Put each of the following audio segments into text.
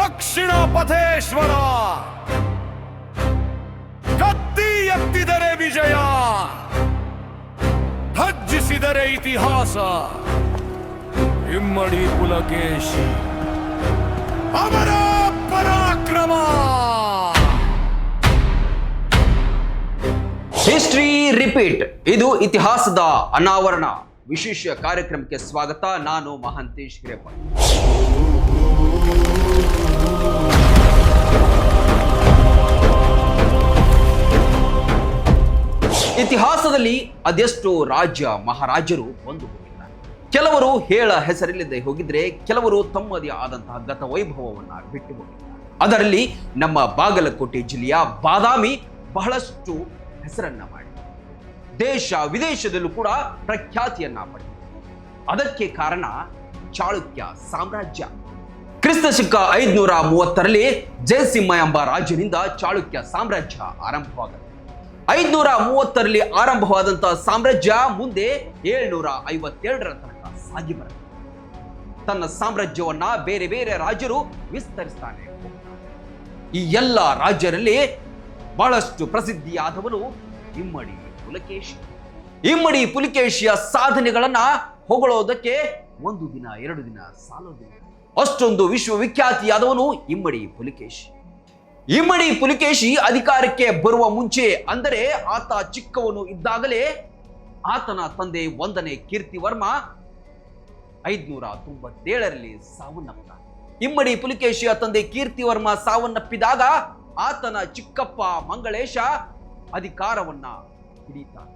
ದಕ್ಷಿಣ ಪಥೇಶ್ವರ ಕತ್ತಿ ಎತ್ತಿದರೆ ವಿಜಯ, ಧಜ್ಜಿಸಿದರೆ ಇತಿಹಾಸ. ಇಮ್ಮಡಿ ಪುಲಕೇಶಿ ಅಮರ ಪರಾಕ್ರಮ. History repeat, ಇದು ಇತಿಹಾಸದ ಅನಾವರಣ ವಿಶೇಷ ಕಾರ್ಯಕ್ರಮಕ್ಕೆ ಸ್ವಾಗತ. ನಾನು ಮಹಾಂತೇಶ್ ಹಿರೇಮಠ. ಇತಿಹಾಸದಲ್ಲಿ ಅದೆಷ್ಟೋ ರಾಜ್ಯ ಮಹಾರಾಜರು ಬಂದು ಹೋಗಿದ್ದಾರೆ. ಕೆಲವರು ಹೇಳ ಹೆಸರಿಲ್ಲದೆ ಹೋಗಿದ್ರೆ, ಕೆಲವರು ತಮ್ಮದೇ ಆದಂತಹ ಗತ ವೈಭವವನ್ನ ಬಿಟ್ಟು ಹೋಗಿದ್ದಾರೆ. ಅದರಲ್ಲಿ ನಮ್ಮ ಬಾಗಲಕೋಟೆ ಜಿಲ್ಲೆಯ ಬಾದಾಮಿ ಬಹಳಷ್ಟು ಹೆಸರನ್ನ ಮಾಡಿ ದೇಶ ವಿದೇಶದಲ್ಲೂ ಕೂಡ ಪ್ರಖ್ಯಾತಿಯನ್ನ ಪಡೆದಿದೆ. ಅದಕ್ಕೆ ಕಾರಣ ಚಾಳುಕ್ಯ ಸಾಮ್ರಾಜ್ಯ. ಕ್ರಿಸ್ತಶಕ 530ರಲ್ಲಿ ಜಯಸಿಂಹ ಎಂಬ ರಾಜನಿಂದ ಚಾಳುಕ್ಯ ಸಾಮ್ರಾಜ್ಯ ಆರಂಭವಾಗುತ್ತೆ. 530ರಲ್ಲಿ ಆರಂಭವಾದಂತಹ ಸಾಮ್ರಾಜ್ಯ ಮುಂದೆ 752ರ ತನಕ ಸಾಗಿ ಬರುತ್ತೆ. ತನ್ನ ಸಾಮ್ರಾಜ್ಯವನ್ನ ಬೇರೆ ಬೇರೆ ರಾಜರು ವಿಸ್ತರಿಸ್ತಾನೆ ಹೋಗ್ತಾರೆ. ಈ ಎಲ್ಲ ರಾಜ್ಯರಲ್ಲಿ ಬಹಳಷ್ಟು ಪ್ರಸಿದ್ಧಿಯಾದವನು ಇಮ್ಮಡಿ ಪುಲಕೇಶಿ. ಇಮ್ಮಡಿ ಪುಲಕೇಶಿಯ ಸಾಧನೆಗಳನ್ನ ಹೊಗಳೋದಕ್ಕೆ ಒಂದು ದಿನ ಎರಡು ದಿನ ಸಾಲೋದಿಲ್ಲ. ಅಷ್ಟೊಂದು ವಿಶ್ವವಿಖ್ಯಾತಿಯಾದವನು ಇಮ್ಮಡಿ ಪುಲಕೇಶಿ. ಇಮ್ಮಡಿ ಪುಲಕೇಶಿ ಅಧಿಕಾರಕ್ಕೆ ಬರುವ ಮುಂಚೆ, ಅಂದರೆ ಆತ ಚಿಕ್ಕವನು ಇದ್ದಾಗಲೇ ಆತನ ತಂದೆ 1ನೇ ಕೀರ್ತಿವರ್ಮ 597ರಲ್ಲಿ ಸಾವನ್ನಪ್ಪಿದ. ಇಮ್ಮಡಿ ಪುಲಕೇಶಿಯ ತಂದೆ ಕೀರ್ತಿವರ್ಮ ಸಾವನ್ನಪ್ಪಿದಾಗ ಆತನ ಚಿಕ್ಕಪ್ಪ ಮಂಗಳೇಶ ಅಧಿಕಾರವನ್ನ ಹಿಡಿತಾನೆ.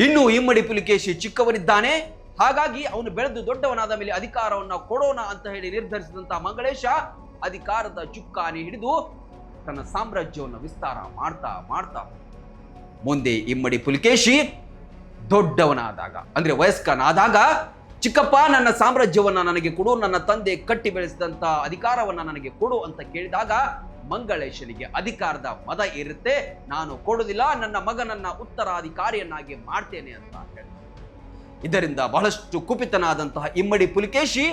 ಇನ್ನು ಇಮ್ಮಡಿ ಪುಲಕೇಶಿ ಚಿಕ್ಕವನಿದ್ದಾನೆ. ಹಾಗಾಗಿ ಅವನು ಬೆಳೆದು ದೊಡ್ಡವನಾದ ಮೇಲೆ ಅಧಿಕಾರವನ್ನ ಕೊಡೋಣ ಅಂತ ಹೇಳಿ ನಿರ್ಧರಿಸಿದಂತಹ ಮಂಗಳೇಶ ಅಧಿಕಾರದ ಚುಕ್ಕಾಣಿ ಹಿಡಿದು ತನ್ನ ಸಾಮ್ರಾಜ್ಯವನ್ನು ವಿಸ್ತಾರ ಮಾಡ್ತಾ ಮಾಡ್ತಾ ಮುಂದೆ ಇಮ್ಮಡಿ ಪುಲಕೇಶಿ ದೊಡ್ಡವನಾದಾಗ, ಅಂದ್ರೆ ವಯಸ್ಕನಾದಾಗ, ಚಿಕ್ಕಪ್ಪ ನನ್ನ ಸಾಮ್ರಾಜ್ಯವನ್ನ ನನಗೆ ಕೊಡು, ನನ್ನ ತಂದೆ ಕಟ್ಟಿ ಬೆಳೆಸಿದಂತ ಅಧಿಕಾರವನ್ನ ನನಗೆ ಕೊಡು ಅಂತ ಕೇಳಿದಾಗ ಮಂಗಳೇಶನಿಗೆ ಅಧಿಕಾರದ ಮದ ಇರುತ್ತೆ. ನಾನು ಕೊಡುವುದಿಲ್ಲ, ನನ್ನ ಮಗನನ್ನ ಉತ್ತರಾಧಿಕಾರಿಯನ್ನಾಗಿ ಮಾಡ್ತೇನೆ ಅಂತ ಹೇಳಿ. ಇದರಿಂದ ಬಹಳಷ್ಟು ಕುಪಿತನಾದಂತಹ ಇಮ್ಮಡಿ ಪುಲಕೇಶಿ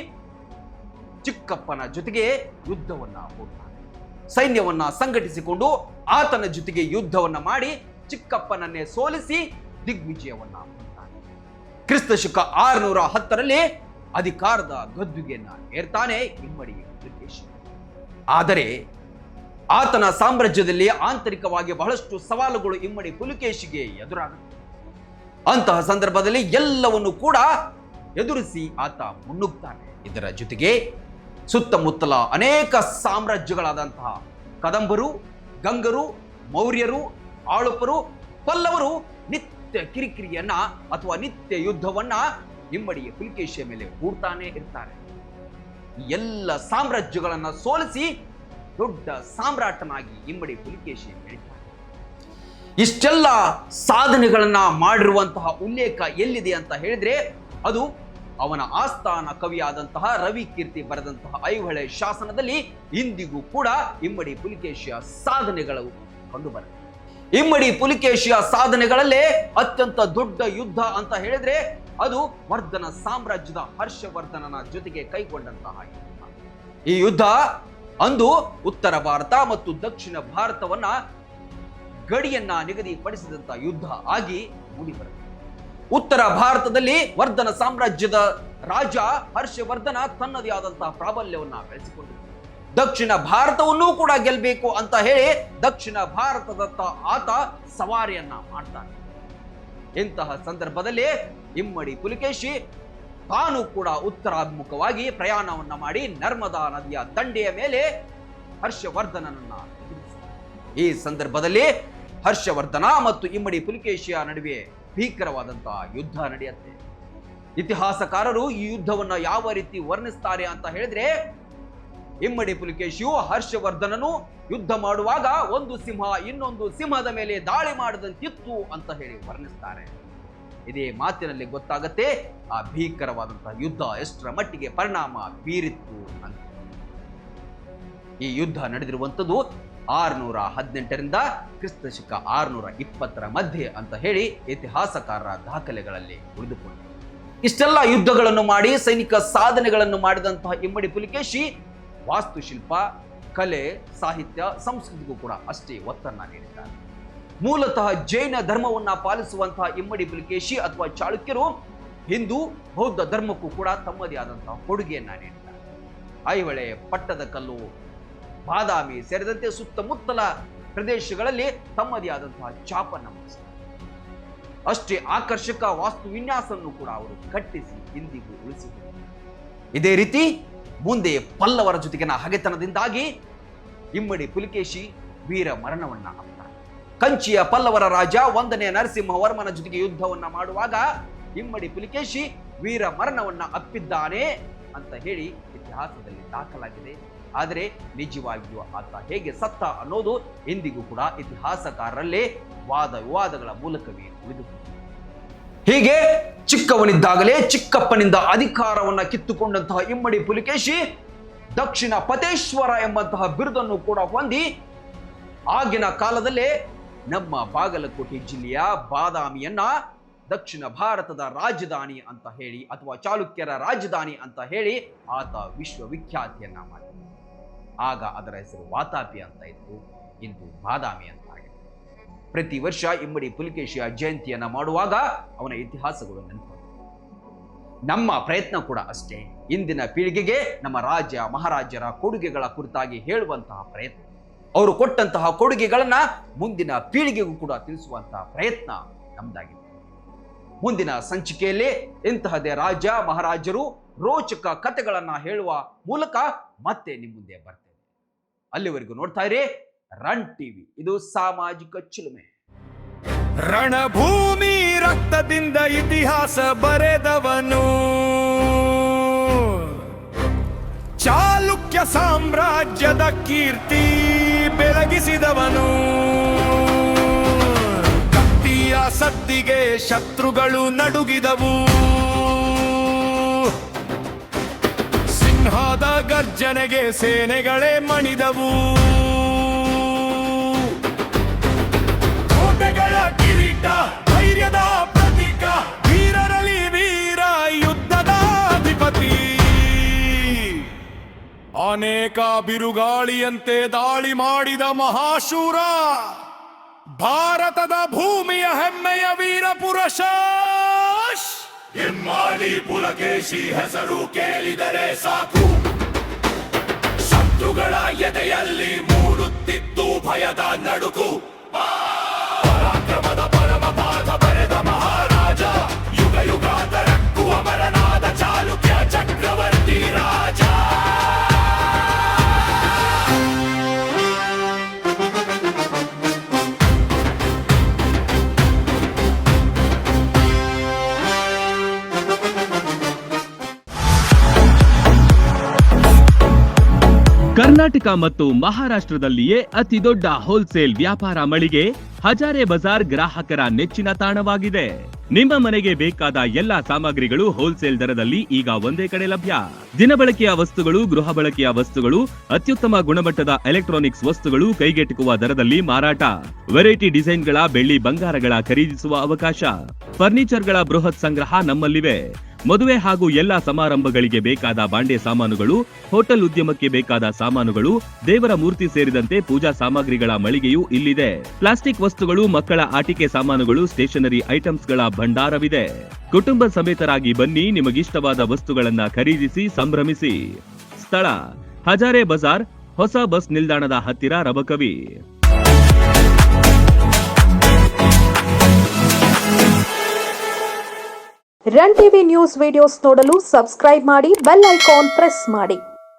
ಚಿಕ್ಕಪ್ಪನ ಜೊತೆಗೆ ಯುದ್ಧವನ್ನ ಹೂಡ್ತಾನೆ. ಸೈನ್ಯವನ್ನ ಸಂಘಟಿಸಿಕೊಂಡು ಆತನ ಜೊತೆಗೆ ಯುದ್ಧವನ್ನ ಮಾಡಿ ಚಿಕ್ಕಪ್ಪನನ್ನೇ ಸೋಲಿಸಿ ದಿಗ್ವಿಜಯವನ್ನ ಹೊಂದ್ತಾನೆ. ಕ್ರಿಸ್ತಶಕ 610ರಲ್ಲಿ ಅಧಿಕಾರದ ಗದ್ದುಗೆಯನ್ನ ಏರ್ತಾನೆ ಇಮ್ಮಡಿ ಪುಲಕೇಶಿ. ಆದರೆ ಆತನ ಸಾಮ್ರಾಜ್ಯದಲ್ಲಿ ಆಂತರಿಕವಾಗಿ ಬಹಳಷ್ಟು ಸವಾಲುಗಳು ಇಮ್ಮಡಿ ಪುಲಕೇಶಿಗೆ ಎದುರಾಗುತ್ತೆ. ಅಂತಹ ಸಂದರ್ಭದಲ್ಲಿ ಎಲ್ಲವನ್ನು ಕೂಡ ಎದುರಿಸಿ ಆತ ಮುನ್ನುಗ್ತಾನೆ. ಇದರ ಜೊತೆಗೆ ಸುತ್ತಮುತ್ತಲ ಅನೇಕ ಸಾಮ್ರಾಜ್ಯಗಳಾದಂತಹ ಕದಂಬರು, ಗಂಗರು, ಮೌರ್ಯರು, ಆಳುಪರು, ಪಲ್ಲವರು ನಿತ್ಯ ಕಿರಿಕಿರಿಯನ್ನ ಅಥವಾ ನಿತ್ಯ ಯುದ್ಧವನ್ನ ಇಮ್ಮಡಿ ಪುಲಕೇಶಿಯ ಮೇಲೆ ಹೂಡ್ತಾನೆ ಇರ್ತಾರೆ. ಎಲ್ಲ ಸಾಮ್ರಾಜ್ಯಗಳನ್ನ ಸೋಲಿಸಿ ದೊಡ್ಡ ಸಾಮ್ರಾಟನಾಗಿ ಇಮ್ಮಡಿ ಪುಲಕೇಶಿ ಬೆಳೀತಾನೆ. ಇಷ್ಟೆಲ್ಲ ಸಾಧನೆಗಳನ್ನ ಮಾಡಿರುವಂತಹ ಉಲ್ಲೇಖ ಎಲ್ಲಿದೆ ಅಂತ ಹೇಳಿದ್ರೆ, ಅದು ಅವನ ಆಸ್ಥಾನ ಕವಿಯಾದಂತಹ ರವಿ ಕೀರ್ತಿ ಬರೆದಂತಹ ಐಹೊಳೆ ಶಾಸನದಲ್ಲಿ ಇಂದಿಗೂ ಕೂಡ ಇಮ್ಮಡಿ ಪುಲಕೇಶಿಯ ಸಾಧನೆಗಳು ಕಂಡು ಬರುತ್ತೆ. ಇಮ್ಮಡಿ ಪುಲಕೇಶಿಯ ಸಾಧನೆಗಳಲ್ಲೇ ಅತ್ಯಂತ ದೊಡ್ಡ ಯುದ್ಧ ಅಂತ ಹೇಳಿದ್ರೆ ಅದು ವರ್ಧನ ಸಾಮ್ರಾಜ್ಯದ ಹರ್ಷವರ್ಧನನ ಜೊತೆಗೆ ಕೈಗೊಂಡಂತಹ ಯುದ್ಧ. ಈ ಯುದ್ಧ ಅಂದು ಉತ್ತರ ಭಾರತ ಮತ್ತು ದಕ್ಷಿಣ ಭಾರತವನ್ನ ಗಡಿಯನ್ನ ನಿಗದಿಪಡಿಸಿದಂತಹ ಯುದ್ಧ ಆಗಿ ಮೂಡಿಬರುತ್ತೆ. ಉತ್ತರ ಭಾರತದಲ್ಲಿ ವರ್ಧನ ಸಾಮ್ರಾಜ್ಯದ ರಾಜ ಹರ್ಷವರ್ಧನ ತನ್ನದೇ ಆದಂತಹ ಪ್ರಾಬಲ್ಯವನ್ನ ಬೆಳೆಸಿಕೊಂಡಿದ್ದ. ದಕ್ಷಿಣ ಭಾರತವನ್ನೂ ಕೂಡ ಗೆಲ್ಲಬೇಕು ಅಂತ ಹೇಳಿ ದಕ್ಷಿಣ ಭಾರತದತ್ತ ಆತ ಸವಾರಿಯನ್ನ ಮಾಡ್ತಾನೆ. ಇಂತಹ ಸಂದರ್ಭದಲ್ಲಿ ಇಮ್ಮಡಿ ಪುಲಕೇಶಿ ತಾನು ಕೂಡ ಉತ್ತರಾಭಿಮುಖವಾಗಿ ಪ್ರಯಾಣವನ್ನ ಮಾಡಿ ನರ್ಮದಾ ನದಿಯ ದಂಡೆಯ ಮೇಲೆ ಹರ್ಷವರ್ಧನನನ್ನ ಎದುರಿಸಿದ. ಈ ಸಂದರ್ಭದಲ್ಲಿ ಹರ್ಷವರ್ಧನ ಮತ್ತು ಇಮ್ಮಡಿ ಪುಲಕೇಶಿಯ ನಡುವೆ ಭೀಕರವಾದಂತಹ ಯುದ್ಧ ನಡೆಯುತ್ತೆ. ಇತಿಹಾಸಕಾರರು ಈ ಯುದ್ಧವನ್ನ ಯಾವ ರೀತಿ ವರ್ಣಿಸ್ತಾರೆ ಅಂತ ಹೇಳಿದ್ರೆ, ಇಮ್ಮಡಿ ಪುಲಕೇಶಿಯು ಹರ್ಷವರ್ಧನನು ಯುದ್ಧ ಮಾಡುವಾಗ ಒಂದು ಸಿಂಹ ಇನ್ನೊಂದು ಸಿಂಹದ ಮೇಲೆ ದಾಳಿ ಮಾಡದಂತಿತ್ತು ಅಂತ ಹೇಳಿ ವರ್ಣಿಸ್ತಾರೆ. ಇದೇ ಮಾತಿನಲ್ಲಿ ಗೊತ್ತಾಗತ್ತೆ ಆ ಭೀಕರವಾದಂತಹ ಯುದ್ಧ ಎಷ್ಟರ ಮಟ್ಟಿಗೆ ಪರಿಣಾಮ ಬೀರಿತ್ತು ಅಂತ. ಈ ಯುದ್ಧ ನಡೆದಿರುವಂಥದ್ದು 618ರಿಂದ ಕ್ರಿಸ್ತಶಕ 620ರ ಮಧ್ಯೆ ಅಂತ ಹೇಳಿ ಇತಿಹಾಸಕಾರರ ದಾಖಲೆಗಳಲ್ಲಿ ಉಳಿದುಕೊಂಡಿದೆ. ಇಷ್ಟೆಲ್ಲ ಯುದ್ಧಗಳನ್ನು ಮಾಡಿ ಸೈನಿಕ ಸಾಧನೆಗಳನ್ನು ಮಾಡಿದಂತಹ ಇಮ್ಮಡಿ ಪುಲಕೇಶಿ ವಾಸ್ತುಶಿಲ್ಪ, ಕಲೆ, ಸಾಹಿತ್ಯ, ಸಂಸ್ಕೃತಿಗೂ ಕೂಡ ಅಷ್ಟೇ ಒತ್ತನ್ನು ನೀಡಿದ್ದಾರೆ. ಮೂಲತಃ ಜೈನ ಧರ್ಮವನ್ನ ಪಾಲಿಸುವಂತಹ ಇಮ್ಮಡಿ ಪುಲಿಕೇಶಿ ಅಥವಾ ಚಾಳುಕ್ಯರು ಹಿಂದೂ ಬೌದ್ಧ ಧರ್ಮಕ್ಕೂ ಕೂಡ ತಮ್ಮದೇ ಆದಂತಹ ಕೊಡುಗೆಯನ್ನ ನೀಡಿದ್ದಾರೆ. ಐಹೊಳೆ, ಪಟ್ಟದಕಲ್ಲು, ಬಾದಾಮಿ ಸೇರಿದಂತೆ ಸುತ್ತಮುತ್ತಲ ಪ್ರದೇಶಗಳಲ್ಲಿ ತಮ್ಮದೇ ಆದಂತಹ ಛಾಪನ್ನ ಮೂಡಿಸಿದ್ದಾರೆ. ಅಷ್ಟೇ ಆಕರ್ಷಕ ವಾಸ್ತು ವಿನ್ಯಾಸವನ್ನು ಕೂಡ ಅವರು ಕಟ್ಟಿಸಿ ಇಂದಿಗೂ ಉಳಿಸಿದ್ದಾರೆ. ಇದೇ ರೀತಿ ಮುಂದೆ ಪಲ್ಲವರ ಜೊತೆಗಿನ ಹಗೆತನದಿಂದಾಗಿ ಇಮ್ಮಡಿ ಪುಲಿಕೇಶಿ ವೀರ ಮರಣವನ್ನ ಅಪ್ಪಿದ್ದಾರೆ. ಕಂಚಿಯ ಪಲ್ಲವರ ರಾಜ 1ನೇ ನರಸಿಂಹವರ್ಮನ ಜೊತೆಗೆ ಯುದ್ಧವನ್ನ ಮಾಡುವಾಗ ಇಮ್ಮಡಿ ಪುಲಿಕೇಶಿ ವೀರ ಮರಣವನ್ನ ಅಪ್ಪಿದ್ದಾನೆ ಅಂತ ಹೇಳಿ ಇತಿಹಾಸದಲ್ಲಿ ದಾಖಲಾಗಿದೆ. ಆದರೆ ನಿಜವಾಗಿಯೂ ಆತ ಹೇಗೆ ಸತ್ತ ಅನ್ನೋದು ಇಂದಿಗೂ ಕೂಡ ಇತಿಹಾಸಕಾರರಲ್ಲೇ ವಾದ ವಿವಾದಗಳ ಮೂಲಕವೇ ಉಳಿದು. ಹೀಗೆ ಚಿಕ್ಕವನಿದ್ದಾಗಲೇ ಚಿಕ್ಕಪ್ಪನಿಂದ ಅಧಿಕಾರವನ್ನ ಕಿತ್ತುಕೊಂಡಂತಹ ಇಮ್ಮಡಿ ಪುಲಿಕೇಶಿ ದಕ್ಷಿಣ ಪತೇಶ್ವರ ಎಂಬಂತಹ ಬಿರುದನ್ನು ಕೂಡ ಹೊಂದಿ ಆಗಿನ ಕಾಲದಲ್ಲೇ ನಮ್ಮ ಬಾಗಲಕೋಟೆ ಜಿಲ್ಲೆಯ ಬಾದಾಮಿಯನ್ನ ದಕ್ಷಿಣ ಭಾರತದ ರಾಜಧಾನಿ ಅಂತ ಹೇಳಿ ಅಥವಾ ಚಾಲುಕ್ಯರ ರಾಜಧಾನಿ ಅಂತ ಹೇಳಿ ಆತ ವಿಶ್ವವಿಖ್ಯಾತಿಯನ್ನ ಮಾಡಿದ. ಆಗ ಅದರ ಹೆಸರು ವಾತಾಪಿ ಅಂತ ಇತ್ತು, ಇಂದು ಬಾದಾಮಿ ಅಂತ ಆಗಿದೆ. ಪ್ರತಿ ವರ್ಷ ಇಮ್ಮಡಿ ಪುಲಿಕೇಶಿಯ ಜಯಂತಿಯನ್ನ ಮಾಡುವಾಗ ಅವನ ಇತಿಹಾಸಗಳು ನೆನಪು. ನಮ್ಮ ಪ್ರಯತ್ನ ಕೂಡ ಅಷ್ಟೇ, ಇಂದಿನ ಪೀಳಿಗೆಗೆ ನಮ್ಮ ರಾಜ್ಯ ಮಹಾರಾಜರ ಕೊಡುಗೆಗಳ ಕುರಿತಾಗಿ ಹೇಳುವಂತಹ ಪ್ರಯತ್ನ, ಅವರು ಕೊಟ್ಟಂತಹ ಕೊಡುಗೆಗಳನ್ನ ಮುಂದಿನ ಪೀಳಿಗೆಗೂ ಕೂಡ ತಿಳಿಸುವಂತಹ ಪ್ರಯತ್ನ ನಮ್ದಾಗಿದೆ. ಮುಂದಿನ ಸಂಚಿಕೆಯಲ್ಲಿ ಇಂತಹದೇ ರಾಜ ಮಹಾರಾಜರು ರೋಚಕ ಕಥೆಗಳನ್ನ ಹೇಳುವ ಮೂಲಕ ಮತ್ತೆ ನಿಮ್ಮ ಮುಂದೆ ಬರ್ತೇವೆ. ಅಲ್ಲಿವರೆಗೂ ನೋಡ್ತಾ ಇರಿ ರನ್ ಟಿವಿ, ಇದು ಸಾಮಾಜಿಕ ಚಿಲುಮೆ. ರಣಭೂಮಿ ರಕ್ತದಿಂದ ಇತಿಹಾಸ ಬರೆದವನು, ಚಾಲುಕ್ಯ ಸಾಮ್ರಾಜ್ಯದ ಕೀರ್ತಿ ಬೆಳಗಿಸಿದವನು, ಕತ್ತಿಯ ಸದ್ದಿಗೆ ಶತ್ರುಗಳು ನಡುಗಿದವು, ಸಿಂಹದ ಗರ್ಜನೆಗೆ ಸೇನೆಗಳೇ ಮಣಿದವು, ಕೋಟೆಗಳ ಕಿರೀಟ ಧೈರ್ಯದ ಪ್ರತೀಕ, ವೀರರಲ್ಲಿ ವೀರ ಯುದ್ಧದ ಅಧಿಪತಿ, ಅನೇಕ ಬಿರುಗಾಳಿಯಂತೆ ದಾಳಿ ಮಾಡಿದ ಮಹಾಶೂರ, ಭಾರತದ ಭೂಮಿಯ ಹೆಮ್ಮೆಯ ವೀರ ಪುರುಷ ಇಮ್ಮಡಿ ಪುಲಕೇಶಿ ಹೆಸರು ಕೇಳಿದರೆ ಸಾಕು, ಶತ್ರುಗಳ ಎದೆಯಲ್ಲಿ ಮೂಡುತ್ತಿತ್ತು ಭಯದ ನಡುಕು. ಪರಾಕ್ರಮದ ಪರಮಪಾದ ಬರೆದ ಮಹಾರಾಜ, ಯುಗ ಯುಗಾಂತರಕ್ಕೂ ಅಮರನಾದ ಚಾಲುಕ್ಯ ಚಕ್ರವರ್ತಿ ರಾಜ. ಕರ್ನಾಟಕ ಮತ್ತು ಮಹಾರಾಷ್ಟ್ರದಲ್ಲಿಯೇ ಅತಿ ದೊಡ್ಡ ಹೋಲ್ಸೇಲ್ ವ್ಯಾಪಾರ ಮಳಿಗೆ ಹಜಾರೆ ಬಜಾರ್ ಗ್ರಾಹಕರ ನೆಚ್ಚಿನ ತಾಣವಾಗಿದೆ. ನಿಮ್ಮ ಮನೆಗೆ ಬೇಕಾದ ಎಲ್ಲಾ ಸಾಮಗ್ರಿಗಳು ಹೋಲ್ಸೇಲ್ ದರದಲ್ಲಿ ಈಗ ಒಂದೇ ಕಡೆ ಲಭ್ಯ. ದಿನಬಳಕೆಯ ವಸ್ತುಗಳು, ಗೃಹ ಬಳಕೆಯ ವಸ್ತುಗಳು, ಅತ್ಯುತ್ತಮ ಗುಣಮಟ್ಟದ ಎಲೆಕ್ಟ್ರಾನಿಕ್ಸ್ ವಸ್ತುಗಳು ಕೈಗೆಟುಕುವ ದರದಲ್ಲಿ ಮಾರಾಟ. ವೆರೈಟಿ ಡಿಸೈನ್ಗಳ ಬೆಳ್ಳಿ ಬಂಗಾರಗಳ ಖರೀದಿಸುವ ಅವಕಾಶ. ಫರ್ನಿಚರ್ಗಳ ಬೃಹತ್ ಸಂಗ್ರಹ ನಮ್ಮಲ್ಲಿವೆ. ಮದುವೆ ಹಾಗೂ ಎಲ್ಲಾ ಸಮಾರಂಭಗಳಿಗೆ ಬೇಕಾದ ಬಾಂಡೆ ಸಾಮಾನುಗಳು, ಹೋಟೆಲ್ ಉದ್ಯಮಕ್ಕೆ ಬೇಕಾದ ಸಾಮಾನುಗಳು, ದೇವರ ಮೂರ್ತಿ ಸೇರಿದಂತೆ ಪೂಜಾ ಸಾಮಗ್ರಿಗಳ ಮಳಿಗೆಯೂ ಇಲ್ಲಿದೆ. ಪ್ಲಾಸ್ಟಿಕ್ ವಸ್ತುಗಳು, ಮಕ್ಕಳ ಆಟಿಕೆ ಸಾಮಾನುಗಳು, ಸ್ಟೇಷನರಿ ಐಟಮ್ಸ್ಗಳ ಭಂಡಾರವಿದೆ. ಕುಟುಂಬ ಸಮೇತರಾಗಿ ಬನ್ನಿ, ನಿಮಗಿಷ್ಟವಾದ ವಸ್ತುಗಳನ್ನ ಖರೀದಿಸಿ ಸಂಭ್ರಮಿಸಿ. ಸ್ಥಳ ಹಜಾರೆ ಬಜಾರ್, ಹೊಸ ಬಸ್ ನಿಲ್ದಾಣದ ಹತ್ತಿರ, Rabakavi. Run TV news videos ನೋಡಲು ಸಬ್ಸ್ಕ್ರೈಬ್ ಮಾಡಿ, ಬೆಲ್ ಐಕಾನ್ ಪ್ರೆಸ್ ಮಾಡಿ.